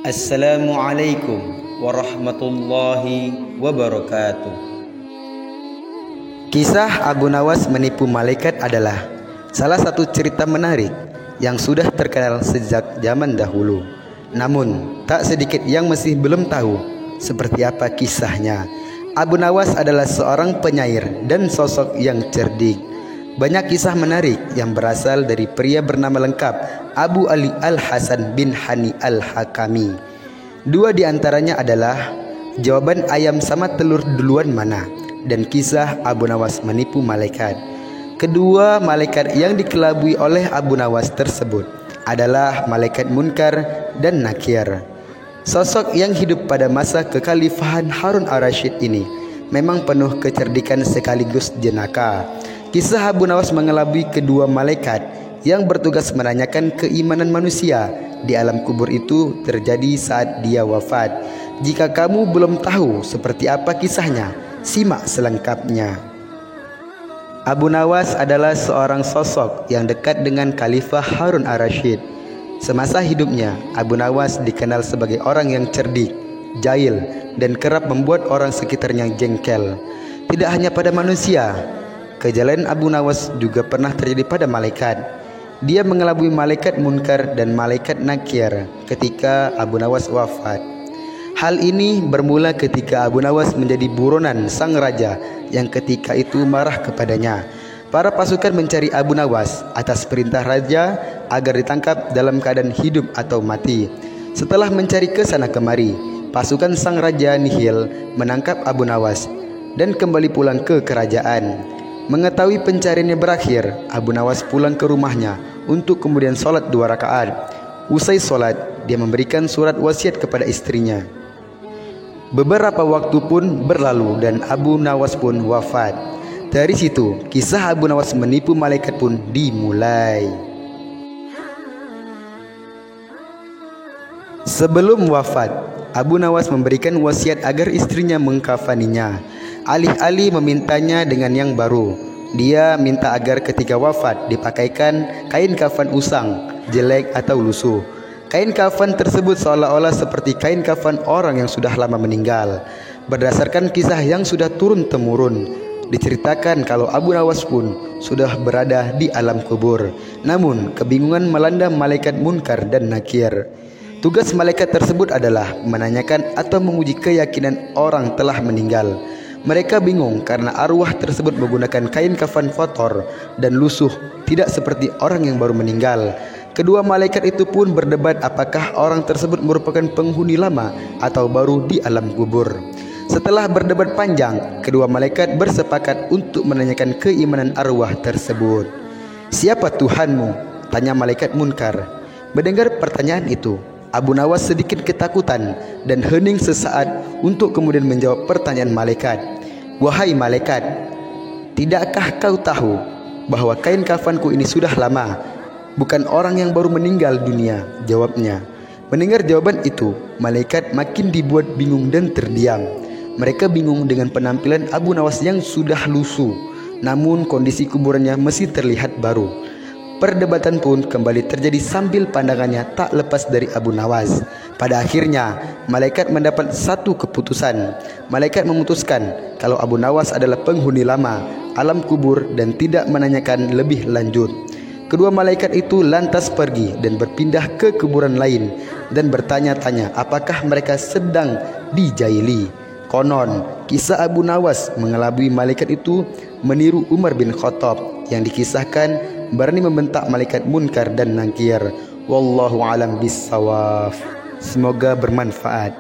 Assalamualaikum warahmatullahi wabarakatuh. Kisah Abu Nawas menipu malaikat adalah salah satu cerita menarik yang sudah terkenal sejak zaman dahulu. Namun, tak sedikit yang masih belum tahu seperti apa kisahnya. Abu Nawas adalah seorang penyair dan sosok yang cerdik. Banyak kisah menarik yang berasal dari pria bernama lengkap Abu Ali Al-Hasan bin Hani Al-Hakami. Dua di antaranya adalah jawaban ayam sama telur duluan mana, dan kisah Abu Nawas menipu malaikat. Kedua malaikat yang dikelabui oleh Abu Nawas tersebut adalah malaikat Munkar dan Nakir. Sosok yang hidup pada masa kekhalifahan Harun ar-Rasyid ini memang penuh kecerdikan sekaligus jenaka. Kisah Abu Nawas mengelabui kedua malaikat yang bertugas menanyakan keimanan manusia di alam kubur itu terjadi saat dia wafat. Jika kamu belum tahu seperti apa kisahnya, simak selengkapnya. Abu Nawas adalah seorang sosok yang dekat dengan Khalifah Harun ar-Rasyid. Semasa hidupnya, Abu Nawas dikenal sebagai orang yang cerdik, jahil, dan kerap membuat orang sekitarnya jengkel. Tidak hanya pada manusia, kejahatan Abu Nawas juga pernah terjadi pada malaikat. Dia mengelabui malaikat Munkar dan malaikat Nakir ketika Abu Nawas wafat. Hal ini bermula ketika Abu Nawas menjadi buronan sang raja yang ketika itu marah kepadanya. Para pasukan mencari Abu Nawas atas perintah raja agar ditangkap dalam keadaan hidup atau mati. Setelah mencari ke sana kemari, pasukan sang raja nihil menangkap Abu Nawas dan kembali pulang ke kerajaan. Mengetahui pencariannya berakhir, Abu Nawas pulang ke rumahnya untuk kemudian sholat 2 rakaat. Usai sholat, dia memberikan surat wasiat kepada istrinya. Beberapa waktu pun berlalu dan Abu Nawas pun wafat. Dari situ, kisah Abu Nawas menipu malaikat pun dimulai. Sebelum wafat, Abu Nawas memberikan wasiat agar istrinya mengkafaninya. Alih-alih memintanya dengan yang baru, dia minta agar ketika wafat dipakaikan kain kafan usang, jelek atau lusuh. Kain kafan tersebut seolah-olah seperti kain kafan orang yang sudah lama meninggal. Berdasarkan kisah yang sudah turun-temurun, diceritakan kalau Abu Nawas pun sudah berada di alam kubur. Namun, kebingungan melanda malaikat Munkar dan Nakir. Tugas malaikat tersebut adalah menanyakan atau menguji keyakinan orang telah meninggal. Mereka bingung karena arwah tersebut menggunakan kain kafan kotor dan lusuh, tidak seperti orang yang baru meninggal. Kedua malaikat itu pun berdebat apakah orang tersebut merupakan penghuni lama atau baru di alam kubur. Setelah berdebat panjang, kedua malaikat bersepakat untuk menanyakan keimanan arwah tersebut. "Siapa Tuhanmu?" tanya malaikat Munkar. Mendengar pertanyaan itu, Abu Nawas sedikit ketakutan dan hening sesaat untuk kemudian menjawab pertanyaan malaikat. "Wahai malaikat, tidakkah kau tahu bahwa kain kafanku ini sudah lama, bukan orang yang baru meninggal dunia?" jawabnya. Mendengar jawaban itu, malaikat makin dibuat bingung dan terdiam. Mereka bingung dengan penampilan Abu Nawas yang sudah lusuh, namun kondisi kuburannya masih terlihat baru. Perdebatan pun kembali terjadi sambil pandangannya tak lepas dari Abu Nawas. Pada akhirnya, malaikat mendapat satu keputusan. Malaikat memutuskan kalau Abu Nawas adalah penghuni lama alam kubur dan tidak menanyakan lebih lanjut. Kedua malaikat itu lantas pergi dan berpindah ke kuburan lain dan bertanya-tanya apakah mereka sedang dijahili. Konon, kisah Abu Nawas mengelabui malaikat itu meniru Umar bin Khattab yang dikisahkan berani membentak malaikat Munkar dan Nakir. Wallahu alam bissawab. Semoga bermanfaat.